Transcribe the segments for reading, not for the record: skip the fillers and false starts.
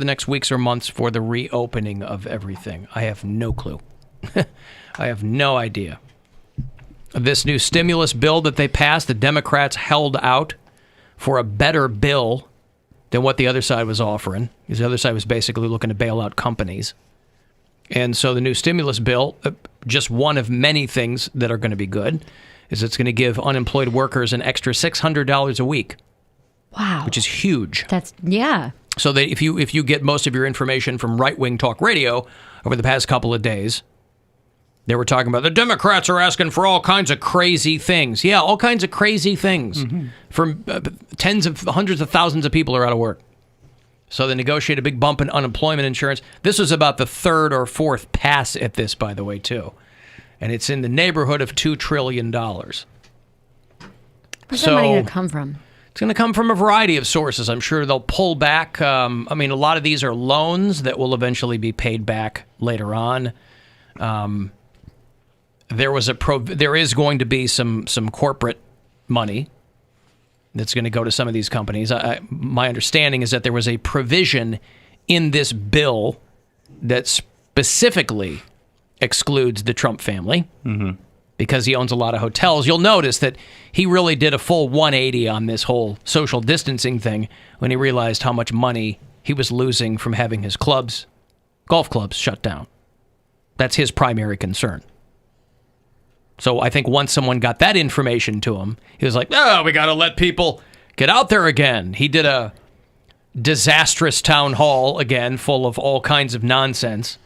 the next weeks or months for the reopening of everything? I have no clue. I have no idea. This new stimulus bill that they passed, the Democrats held out for a better bill than what the other side was offering, because the other side was basically looking to bail out companies. And so the new stimulus bill, just one of many things that are going to be good, is it's going to give unemployed workers an extra $600 a week. Wow. Which is huge. Yeah. So that if you get most of your information from right-wing talk radio over the past couple of days, they were talking about the Democrats are asking for all kinds of crazy things. Yeah, all kinds of crazy things. From hundreds of thousands of people are out of work. So they negotiate a big bump in unemployment insurance. This was about the third or fourth pass at this, by the way, too. And it's in the neighborhood of $2 trillion. Where's that money going to come from? It's going to come from a variety of sources. I'm sure they'll pull back. A lot of these are loans that will eventually be paid back later on. There is going to be some corporate money that's going to go to some of these companies. My understanding is that there was a provision in this bill that specifically excludes the Trump family because he owns a lot of hotels. You'll notice that he really did a full 180 on this whole social distancing thing when he realized how much money he was losing from having his golf clubs shut down. That's his primary concern. So I think once someone got that information to him, he was like, we got to let people get out there again. He did a disastrous town hall again, full of all kinds of nonsense.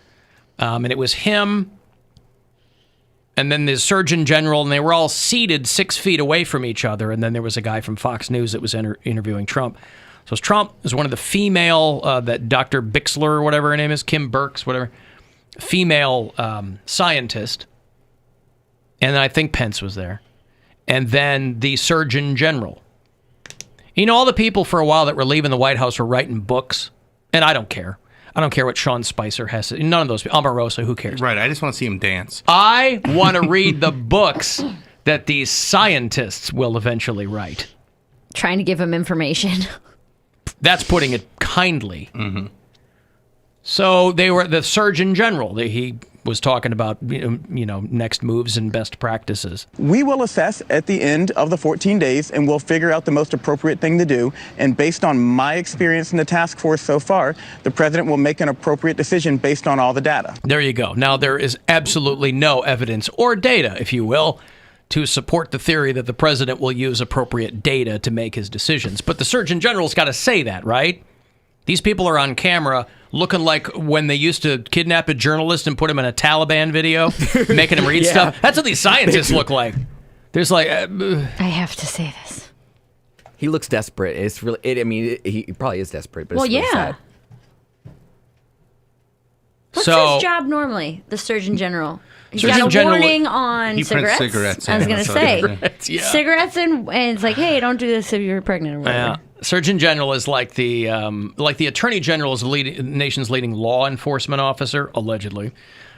And it was him and then the Surgeon General, and they were all seated 6 feet away from each other. And then there was a guy from Fox News that was interviewing Trump. So Trump is one of the female, that Dr. Bixler or whatever her name is, Kim Burks, whatever, female scientist. And then I think Pence was there. And then the Surgeon General. You know, all the people for a while that were leaving the White House were writing books. And I don't care. I don't care what Sean Spicer has to... None of those people. Omarosa, who cares? Right, I just want to see him dance. I want to read the books that these scientists will eventually write. Trying to give him information. That's putting it kindly. So they were the Surgeon General. He was talking about, next moves and best practices. We will assess at the end of the 14 days, and we'll figure out the most appropriate thing to do. And based on my experience in the task force so far, the president will make an appropriate decision based on all the data. There you go. Now, there is absolutely no evidence or data, if you will, to support the theory that the president will use appropriate data to make his decisions. But the Surgeon General's got to say that, right? These people are on camera looking like when they used to kidnap a journalist and put him in a Taliban video, making him read stuff. That's what these scientists look like. There's like... I have to say this. He looks desperate. It's really... he probably is desperate, but it's really yeah. sad. What's his job normally, the Surgeon General? He's got a warning on cigarettes. Cigarettes. I was going to say. Cigarettes, and it's like, hey, don't do this if you're pregnant or whatever. Surgeon General is like the Attorney General is the nation's leading law enforcement officer, allegedly.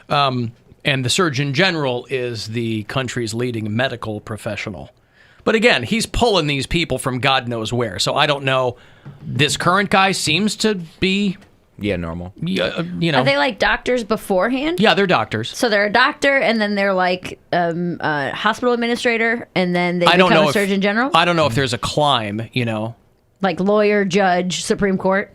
And the Surgeon General is the country's leading medical professional. But again, he's pulling these people from God knows where. So I don't know. This current guy seems to be... Yeah, normal. Are they like doctors beforehand? Yeah, they're doctors. So they're a doctor, and then they're like a hospital administrator, and then they become a Surgeon General? I don't know if there's a climb, Like lawyer, judge, Supreme Court?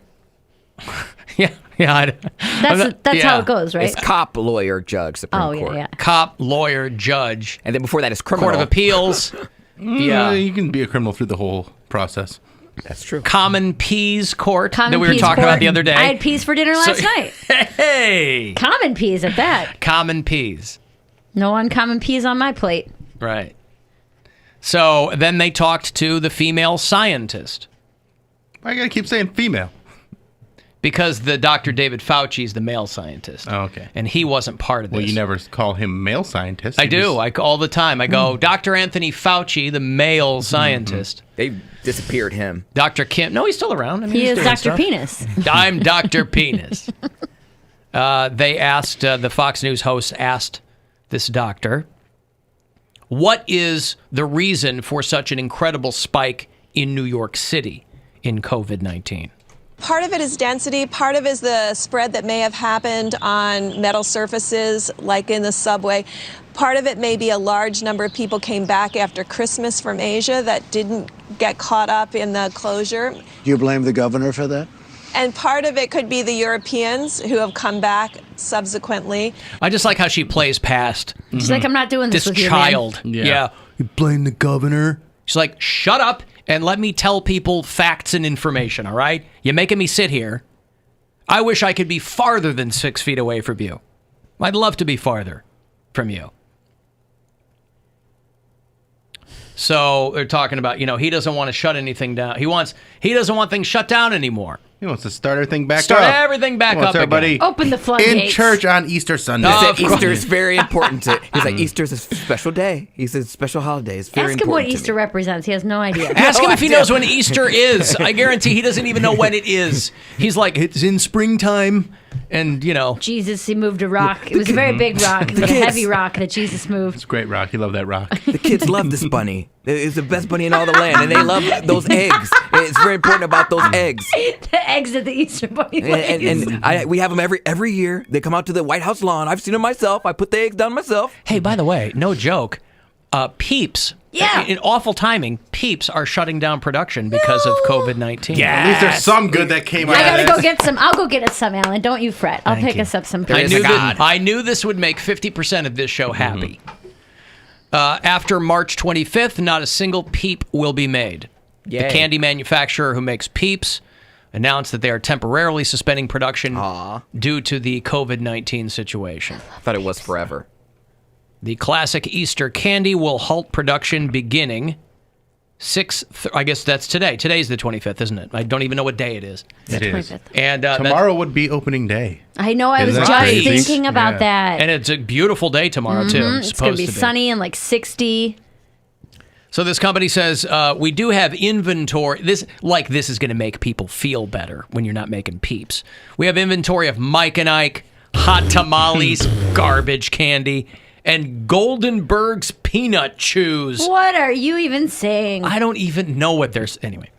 Yeah. That's how it goes, right? It's cop, lawyer, judge, Supreme Court. Yeah. Cop, lawyer, judge. And then before that is criminal. Court of Appeals. Yeah. You can be a criminal through the whole process. That's true. Common Peas Court that we were talking about the other day. I had peas for dinner last night. Hey! Common peas at that. Common peas. No uncommon peas on my plate. Right. So then they talked to the female scientist. Why you got to keep saying female? Because the Dr. David Fauci is the male scientist. Oh, okay. And he wasn't part of this. Well, you never call him male scientist. I do. All the time. I go, Dr. Anthony Fauci, the male scientist. They disappeared him. Dr. Kim. No, he's still around. He is Dr. Penis. I'm Dr. Penis. They asked, the Fox News host asked this doctor, what is the reason for such an incredible spike in New York City in COVID-19? Part of it is density. Part of it is the spread that may have happened on metal surfaces, like in the subway. Part of it may be a large number of people came back after Christmas from Asia that didn't get caught up in the closure. Do you blame the governor for that? And part of it could be the Europeans who have come back subsequently. I just like how she plays past. She's like, I'm not doing this with child. you, man. Yeah. You blame the governor. She's like, shut up and let me tell people facts and information, all right? You're making me sit here. I wish I could be farther than 6 feet away from you. I'd love to be farther from you. So they're talking about, he doesn't want to shut anything down. He doesn't want things shut down anymore. He wants to start everything back up. Start everything back up everybody again. Open the floodgates. in church on Easter Sunday. Easter is very important to. He's like, Easter's a special day. He says special holiday. It's very Ask him what important to Easter me. represents. He has no idea. Ask him if he knows when Easter is. I guarantee he doesn't even know when it is. He's like, it's in springtime, and Jesus, he moved a rock. It was a very big rock. It was a heavy rock that Jesus moved. It's great rock. You love that rock. The kids love this bunny. It's the best bunny in all the land, and they love those eggs. It's very important about those eggs. The eggs that the Easter bunny lays. And we have them every year. They come out to the White House lawn. I've seen them myself. I put the eggs down myself. Hey, by the way, no joke. Peeps. Yeah. In awful timing, Peeps are shutting down production because of COVID-19. Yeah, at least there's some good that came out I of gotta this. go get some. I'll go get us some, Alan. Don't you fret. I'll pick us up some. I knew this would make 50% of this show happy. After March 25th, not a single Peep will be made. Yay. The candy manufacturer who makes Peeps announced that they are temporarily suspending production due to the COVID-19 situation. I thought it was forever. The classic Easter candy will halt production beginning I guess that's today. Today's the 25th, isn't it? I don't even know what day it is. It is. 25th. And Tomorrow would be opening day. I know. I was Isn't just that crazy? thinking about that. And it's a beautiful day tomorrow, too. It's going to be sunny and like 60. So this company says, we do have inventory. This is going to make people feel better when you're not making Peeps. We have inventory of Mike and Ike, hot tamales, garbage candy, and Goldenberg's peanut chews. What are you even saying? I don't even know what there's... Anyway.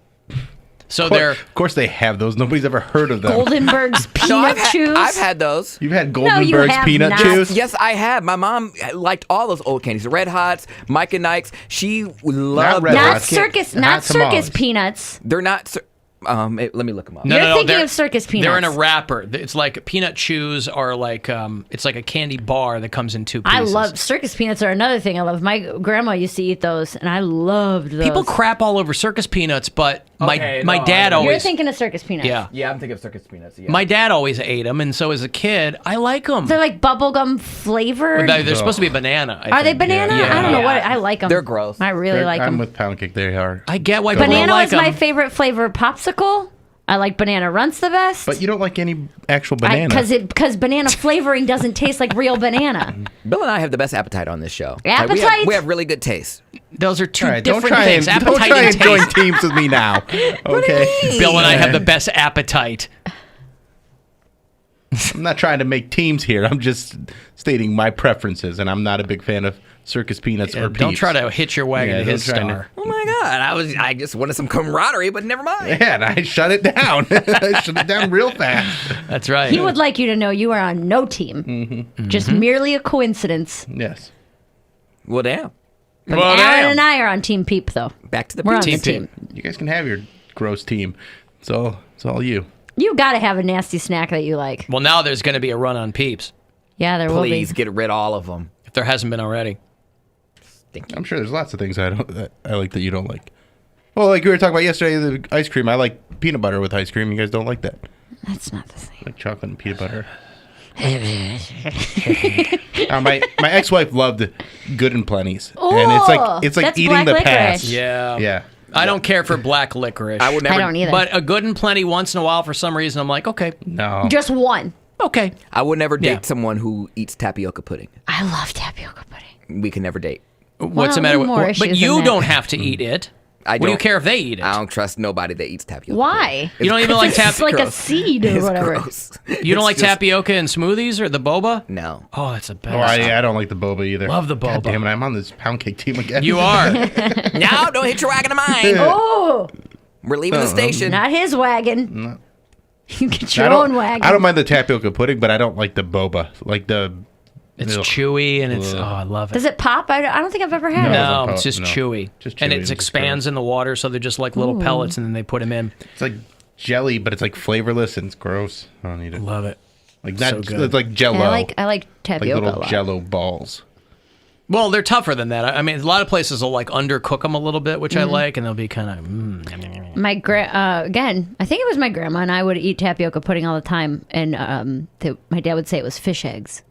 So Of course they have those. Nobody's ever heard of them. Goldenberg's peanut chews? I've had those. You've had No, you Goldenberg's have peanut not. chews? Yes, I have. My mom liked all those old candies. The Red Hots, Mike and Ike's. She loved Red those. Not Hots. circus, Hot not circus tamales. peanuts. They're not... let me look them up. No, You're no, thinking they're- of circus peanuts. They're in a wrapper. It's like peanut chews are like it's like a candy bar that comes in 2 pieces. I love circus peanuts are another thing I love. My grandma used to eat those, and I loved those. People crap all over circus peanuts, but my dad You're always thinking of circus peanuts. yeah. Yeah, I'm thinking of circus peanuts. Yeah. My dad always ate them, and so as a kid, I like them. They're like bubblegum flavored. They're supposed to be banana. I Are they think. banana? Yeah. I don't know what. I like them. They're gross. I really like I'm them. with Poundcake. They are. I get why people Banana don't like is my them. favorite flavor popsicle. I like banana runts the best. But you don't like any actual banana. Because banana flavoring doesn't taste like real banana. Bill and I have the best appetite on this show. Appetite? Like, we have really good taste. Those are two All right, don't different try things. and, Appetite don't try and and join taste. teams with me now. Okay. Bill and I have the best appetite. I'm not trying to make teams here. I'm just stating my preferences, and I'm not a big fan of circus peanuts or Peeps. Don't try to hitch your wagon Yeah, to his don't try to- star. Oh my God! I just wanted some camaraderie, but never mind. Yeah, and I shut it down. I shut it down real fast. That's right. He would like you to know you are on no team. Just merely a coincidence. Yes. Well, damn. Alan and I are on Team Peep, though. Back to the We're on Peeps. the team. You guys can have your gross team. It's all you. You got to have a nasty snack that you like. Well, now there's going to be a run on Peeps, Yeah, there Please will be. get rid of all of them. if there hasn't been already. I'm sure there's lots of things I like that you don't like. Well, like we were talking about yesterday, the ice cream. I like peanut butter with ice cream. You guys don't like that. That's not the same. I like chocolate and peanut butter. My ex-wife loved Good and Plenty's, and it's like that's eating black the licorice. past. Yeah. Yeah. I don't care for black licorice. I would never. I don't either. But a Good and Plenty once in a while, for some reason, I'm like, okay, No. Just one. okay. I would never date Yeah. someone who eats tapioca pudding. I love tapioca pudding. We can never date. What's the Well, matter with? more But issues you than don't that. have to eat it. I What do you don't- care if they eat it? I don't trust nobody that eats tapioca. Why? You don't even like It's like a gross. seed or It's whatever. gross. You don't It's like just- tapioca and smoothies or the boba? No. Oh, that's the best. Oh, I don't like the boba either. Love the boba. God damn it, I'm on this pound cake team again. You are. No, don't hit your wagon of mine. Oh, We're leaving the station. not his wagon. You get your own wagon. I don't mind the tapioca pudding, but I don't like the boba. Like it's chewy and it's I love it. Does it pop? I don't think I've ever had it. No, it's just chewy. Just chewy and it expands in the water, so they're just like little pellets, and then they put them in. It's like jelly, but it's like flavorless and it's gross. I don't eat it. Love it. Like that. So good. It's like Jello. Yeah, I like tapioca like a little lot. Jello balls. Well, they're tougher than that. I mean, a lot of places will like undercook them a little bit, which I like, and they'll be kind of. My again, I think it was my grandma and I would eat tapioca pudding all the time, and my dad would say it was fish eggs.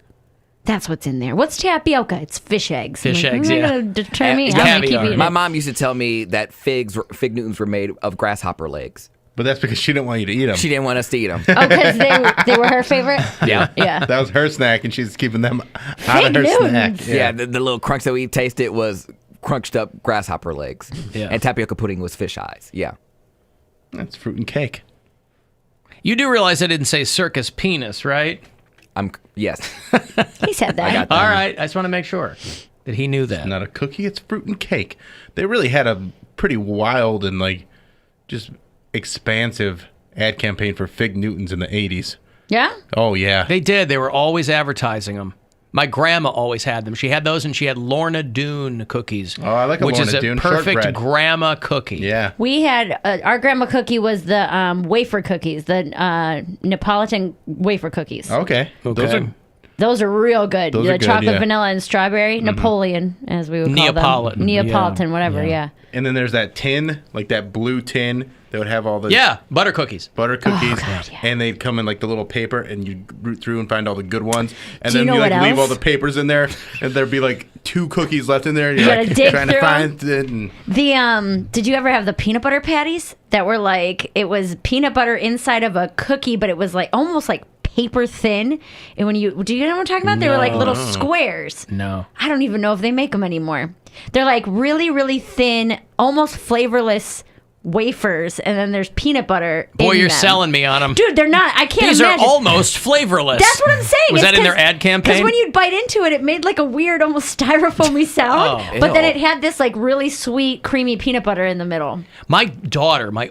That's what's in there. What's tapioca? It's fish eggs. Fish eggs, You're yeah. gonna deter me. It's I'm gonna keep caviar. eating My it. mom used to tell me that fig Newtons were made of grasshopper legs. But that's because she didn't want you to eat them. She didn't want us to eat them. Oh, because they were her favorite. Yeah. Yeah. That was her snack, and she's keeping them out of her Newtons. snack. Yeah, the little crunch that we tasted was crunched up grasshopper legs. Yeah. And tapioca pudding was fish eyes. Yeah. That's fruit and cake. You do realize I didn't say circus penis, right? Yes. He said that. All right. I just want to make sure that he knew that. Not a cookie, it's fruit and cake. They really had a pretty wild and like just expansive ad campaign for Fig Newtons in the 80s. Yeah. Oh, yeah. They did. They were always advertising them. My grandma always had them. She had those, and she had Lorna Doone cookies. Oh, I like a which Lorna is Doone a perfect shortbread. grandma cookie. Yeah. We had our grandma cookie was the wafer cookies, the Neapolitan wafer cookies. Okay. Those are real good. Those The are good, chocolate, yeah. vanilla, and strawberry. Napoleon, as we would call Neapolitan, them. Neapolitan, yeah. whatever, yeah. And then there's that tin, like that blue tin that would have all the Yeah, butter cookies. butter cookies. God, yeah. And they'd come in like the little paper, and you'd root through and find all the good ones. And Do you then know like what leave all else? the papers in there, and there'd be like 2 cookies left in there. And You you're gotta like dig trying to through 'em. find it. And The did you ever have the peanut butter patties that were like it was peanut butter inside of a cookie, but it was like almost like paper thin? And when do you know what I'm talking about? They were like little squares. No. I don't even know if they make them anymore. They're like really, really thin, almost flavorless wafers, and then there's peanut butter. Boy, in you're them. selling me on them. Dude, they're not. I can't These imagine. are almost flavorless. That's what I'm saying. Was It's that in their 'cause- ad campaign? Because when you'd bite into it, it made like a weird, almost styrofoamy sound. Oh. But then Ew. it had this like really sweet, creamy peanut butter in the middle. My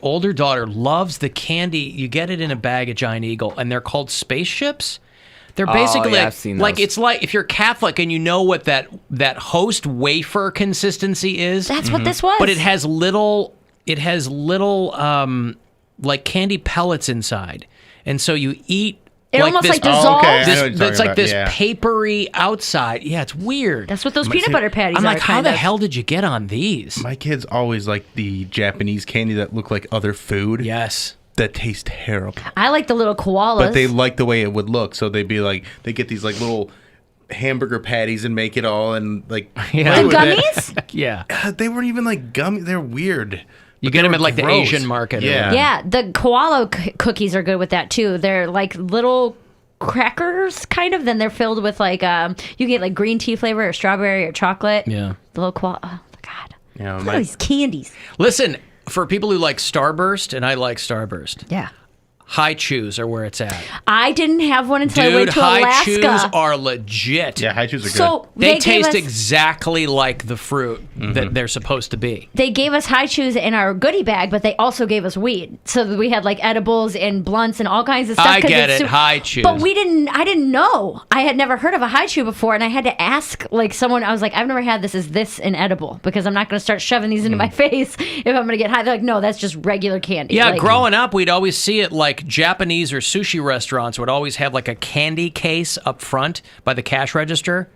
older daughter, loves the candy. You get it in a bag at Giant Eagle, and they're called spaceships. They're basically yeah, I've seen like those. it's like if you're Catholic and you know what that host wafer consistency is. That's what this was. But it has little like candy pellets inside, and so you eat. It like almost this, like dissolves. okay. I know what you're It's talking like about, this yeah. papery outside. Yeah, it's weird. That's what those peanut butter patties I'm are. like, how kind the of. hell did you get on these? my kids always like the Japanese candy that look like other food. Yes. That taste terrible. I like the little koalas. But they like the way it would look. So they'd be like, they get these like little hamburger patties and make it all and like Yeah. play And with it. gummies? Yeah. They weren't even like gummy. They're weird. You But get they them were at like the gross. Asian market. or Yeah. whatever. Yeah, the koala cookies are good with that too. They're like little crackers, kind of. Then they're filled with like you get like green tea flavor or strawberry or chocolate. Yeah. The little koala. Oh my god. Yeah, Look at these candies. Listen, for people who like Starburst, and I like Starburst, Yeah. High Chews are where it's at. I didn't have one until I Dude, went to High Alaska. Chews are legit. Yeah, high chews are good. So They gave taste us- exactly like the fruit that they're supposed to be. They gave us high chews in our goodie bag, but they also gave us weed. So that we had like edibles and blunts and all kinds of stuff. I 'cause get it's it, High Chews. But I didn't know. I had never heard of a high chew before, and I had to ask like someone. I was like, I've never had this. Is this an edible? Because I'm not going to start shoving these into my face if I'm going to get high. They're like, no, that's just regular candy. Yeah, Like, growing up, we'd always see it like Japanese or sushi restaurants would always have like a candy case up front by the cash register.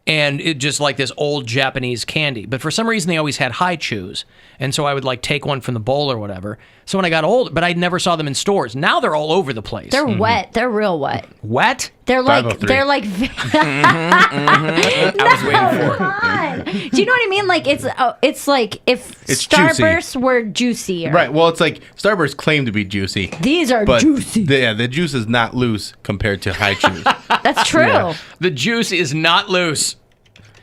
And it just like this old Japanese candy. But for some reason, they always had High Chews. And so I would like take one from the bowl or whatever. So when I got old, but I never saw them in stores. Now they're all over the place. They're wet. They're real wet. Wet? They're like 503. they're like. I was waiting for it. Come on. Do you know what I mean? Like it's like if It's juicy. Starbursts were juicier. Right. Well, it's like Starburst claim to be juicy. These are But juicy. the juice is not loose compared to high chews. That's true. Yeah. The juice is not loose.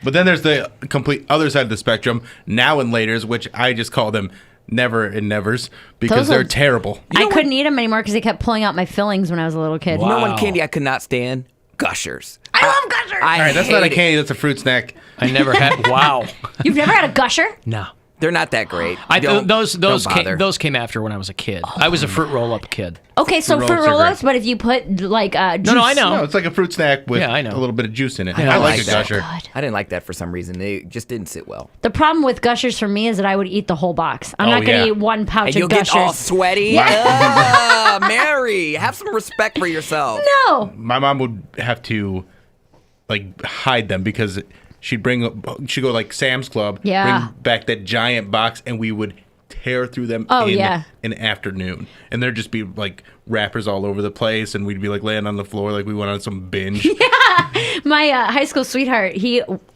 But then there's the complete other side of the spectrum, now and laters, which I just call them never and nevers because Those they're are- terrible. I couldn't eat them anymore because they kept pulling out my fillings when I was a little kid. You know Wow. one candy I could not stand? Gushers. I love gushers. I All right, that's not a hate it. candy, that's a fruit snack. I never had. Wow. You've never had a gusher? No. They're not that great. Those bother. came after when I was a kid. I was a fruit roll-up kid. Okay, so Fruit fruit roll-ups are roll-ups, great. but if you put like juice. No, I know. No, it's like a fruit snack with I know. a little bit of juice in it. don't I like like a that. gusher. I didn't like that for some reason. They just didn't sit well. The problem with Gushers for me is that I would eat the whole box. I'm not going to yeah. eat one pouch And of you'll Gushers. get all sweaty. Yeah. Mary, have some respect for yourself. No. My mom would have to like hide them because she'd go like Sam's Club, Yeah. bring back that giant box, and we would tear through them Oh, in yeah. an afternoon. And there'd just be like wrappers all over the place, and we'd be like laying on the floor like we went on some binge. My high school sweetheart,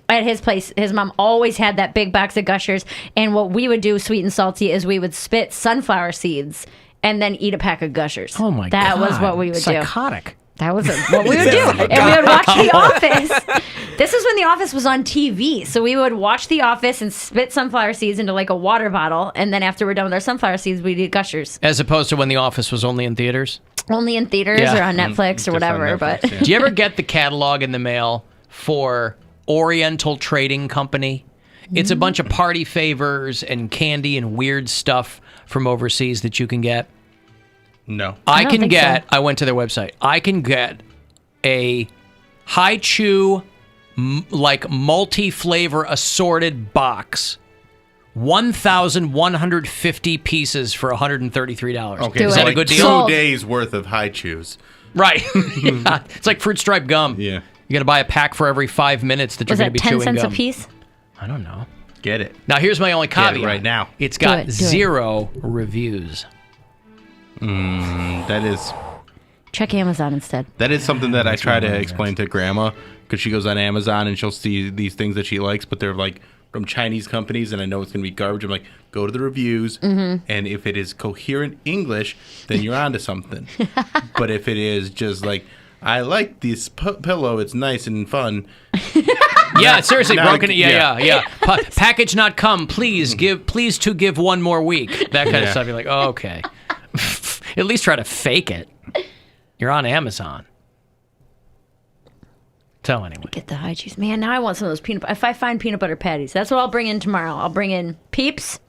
at his place, his mom always had that big box of Gushers. And what we would do, sweet and salty, is we would spit sunflower seeds and then eat a pack of Gushers. Oh my god, that was what we would do. Psychotic. That was what we would do. And we would watch The Office. This is when The Office was on TV. So we would watch The Office and spit sunflower seeds into like a water bottle. And then after we're done with our sunflower seeds, we'd eat Gushers. As opposed to when The Office was only in theaters. Only in theaters Yeah. or on Netflix Just or on whatever. Netflix, But yeah. Do you ever get the catalog in the mail for Oriental Trading Company? It's a bunch of party favors and candy and weird stuff from overseas that you can get. No. I don't think so. I went to their website. I can get a high chew, like multi-flavor assorted box, 1,150 pieces for $133. Okay, Do Is it. that a like good deal? Sold. 2 days worth of high chews. Right. Yeah. It's like fruit stripe gum. Yeah. You got to buy a pack for every 5 minutes that was you're going that to be 10 chewing cents gum. a piece? I don't know. Get it. Now, here's my only Get it caveat. right now. It's got Do it. 0 reviews. That is Check Amazon instead. something that I try to explain to Grandma because she goes on Amazon and she'll see these things that she likes, but they're like from Chinese companies, and I know it's going to be garbage. I'm like, go to the reviews, and if it is coherent English, then you're onto something. But if it is just like, I like this pillow, it's nice and fun. Yeah, seriously, Now- broken. Yeah. Package not come. Please to give one more week. That kind of Yeah. stuff. You're like, oh, okay. At least try to fake it. You're on Amazon. So anyway, Get the high cheese. Man, now I want some of those peanut butter. If I find peanut butter patties, that's what I'll bring in tomorrow. I'll bring in Peeps,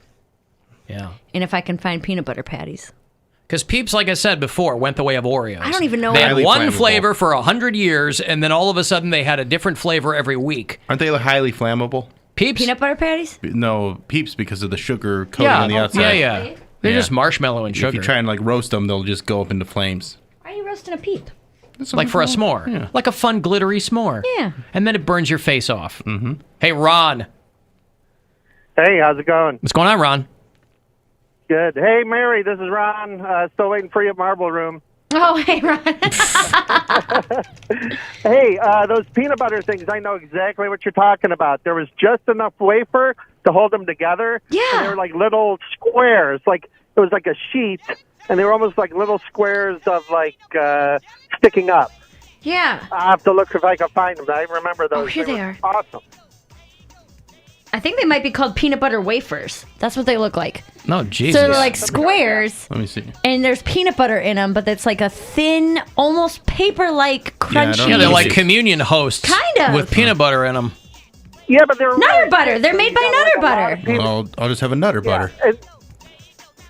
yeah. and if I can find peanut butter patties. Because Peeps, like I said before, went the way of Oreos. I don't even know They what- had Highly one flammable. flavor for 100 years, and then all of a sudden they had a different flavor every week. Aren't they highly flammable? Peeps? Peanut butter patties? No, Peeps because of the sugar coating Yeah, on the outside. yeah. They're Yeah. just marshmallow and sugar. If you try and like roast them, they'll just go up into flames. Why are you roasting a peep? like for a s'more. Like a fun, glittery s'more. Yeah. And then it burns your face off. Mm-hmm. Hey, Ron. Hey, how's it going? What's going on, Ron? Good. Hey, Mary, this is Ron. Still waiting for you at Marble Room. Oh, hey, Ron. Hey, those peanut butter things, I know exactly what you're talking about. There was just enough wafer to hold them together. Yeah. And they were like little squares. Like it was like a sheet, and they were almost like little squares of like sticking up. Yeah. I'll have to look if I can find them. I remember those. Oh, here they were are. Awesome. I think they might be called peanut butter wafers. That's what they look like. No, Jesus. So they're like squares, Let me see. and there's peanut butter in them, but it's like a thin, almost paper-like, crunchy. yeah, they're like Easy. communion hosts. Kind of. With peanut butter in them. Yeah, but they're Nutter really butter. thick, They're so made you by got, Nutter like, a lot butter. of peanut- Well, I'll just have a Nutter butter.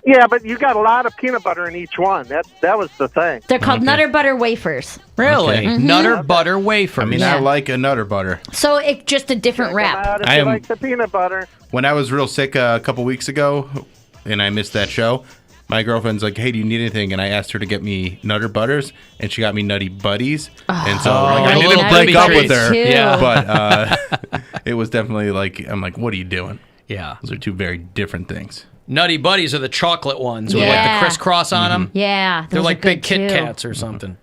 Yeah, but you got a lot of peanut butter in each one. That was the thing. They're called Okay. Nutter butter wafers. Really? Okay. Mm-hmm. Nutter butter wafers. I mean, Yeah. I like a Nutter butter. So it's just a different Come wrap. out if I you am- like the peanut butter. When I was real sick a couple weeks ago, and I missed that show, my girlfriend's like, "Hey, do you need anything?" And I asked her to get me Nutter Butters, and she got me Nutty Buddies. And so like, I a didn't little break baby up with treats. her, Too. Yeah. but it was definitely like, I'm like, "What are you doing?" Yeah. Those are two very different things. Nutty Buddies are the chocolate ones with like Yeah. the crisscross on them. Yeah. They're those like are big good, Kit too. Kats or something.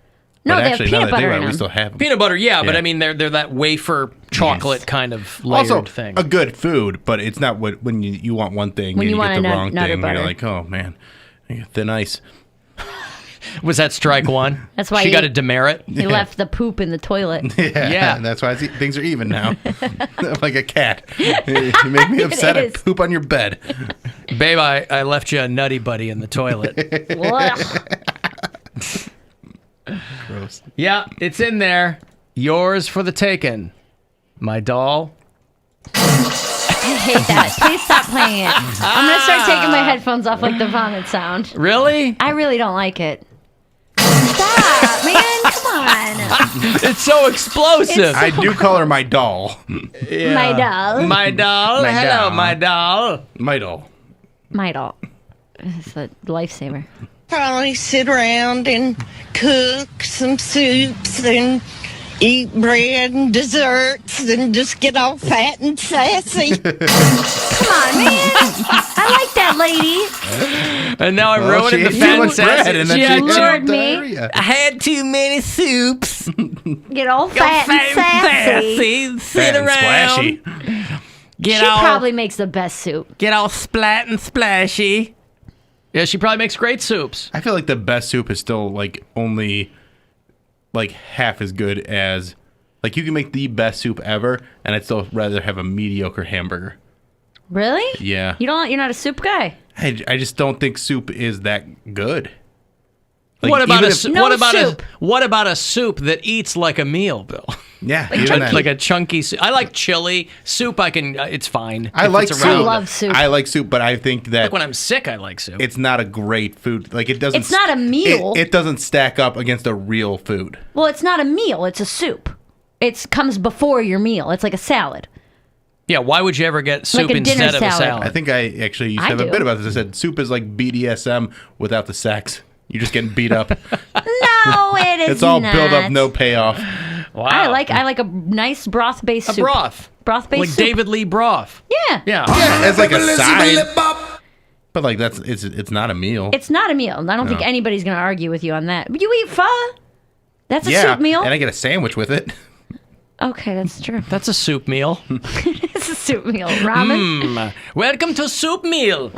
No, but they actually, have now peanut that I think butter about in it, we them. still have them. Peanut butter, yeah, but Yeah. I mean they're that wafer chocolate kind of layered Also, thing. a good food, but it's not what when you want one thing When and you you want get the a wrong Nutter thing. And butter. you're like, oh man, I got thin ice. Was that strike one? That's why she you- got a demerit. He left the poop in the toilet. Yeah. And that's why things are even now. Like a cat. You make me upset. I is. poop on your bed. Babe, I left you a Nutty Buddy in the toilet. Ugh. Gross. Yeah, it's in there. Yours for the taking. My doll. hate that. Please stop playing it. I'm going to start taking my headphones off like the vomit sound. Really? I really don't like it. Stop, man. Come on. It's so explosive. I do call her my doll. Yeah. My doll. My doll. My Hello, doll. my doll. My doll. My doll. It's a lifesaver. Probably sit around and cook some soups and eat bread and desserts and just get all fat and sassy. Come on, man. I like that lady. And now I'm Well, ruining she the ate too fat much bread, sausage. and then Yeah, she got lured me. diarrhea. I had too many soups. Get all fat and sassy. Sit Fat and around. splashy. Get She all probably makes the best soup. get all splat and splashy. Yeah, she probably makes great soups. I feel like the best soup is still like only like half as good as like you can make the best soup ever, and I'd still rather have a mediocre hamburger. Really? Yeah. You're not a soup guy? I just don't think soup is that good. Like, What about even a if- su- No what about soup. what about a soup that eats like a meal, Bill? Yeah, Like even chunky. then. Like a chunky soup. I like chili soup. I can. It's fine. I if like it's soup. I around. love soup. I like soup, but I think that Like when I'm sick, I like soup. it's not a great food. Like it doesn't. It's not a meal. It doesn't stack up against a real food. Well, it's not a meal. It's a soup. It comes before your meal. It's like a salad. Yeah, why would you ever get soup a dinner instead of a salad. salad? I think I actually used to I have a do. bit about this. I said soup is like BDSM without the sex. You're just getting beat up. No, it is It's all not. build up, no payoff. Wow. I like a nice broth-based a soup. broth. Broth-based Like soup. David Lee broth. Yeah. Yeah. Yeah, as like a side. But like it's not a meal. It's not a meal. And I don't think anybody's going to argue with you on that. But you eat pho. That's a yeah, soup meal. and I get a sandwich with it. Okay, that's true. That's a soup meal. It's a soup meal. Ramen. Welcome to Soup Meal.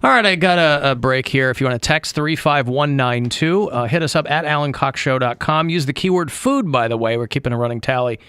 All right, I got a break here. If you want to text 35192, hit us up at alancoxshow.com. Use the keyword food, by the way. We're keeping a running tally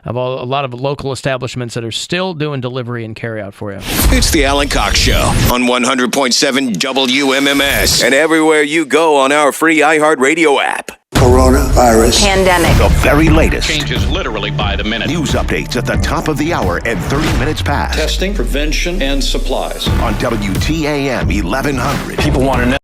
of a lot of local establishments that are still doing delivery and carry out for you. It's the Alan Cox Show on 100.7 WMMS and everywhere you go on our free iHeartRadio app. Coronavirus. Pandemic. The very latest. Changes literally by the minute. News updates at the top of the hour and 30 minutes past. Testing, prevention, and supplies. On WTAM 1100. People want to know.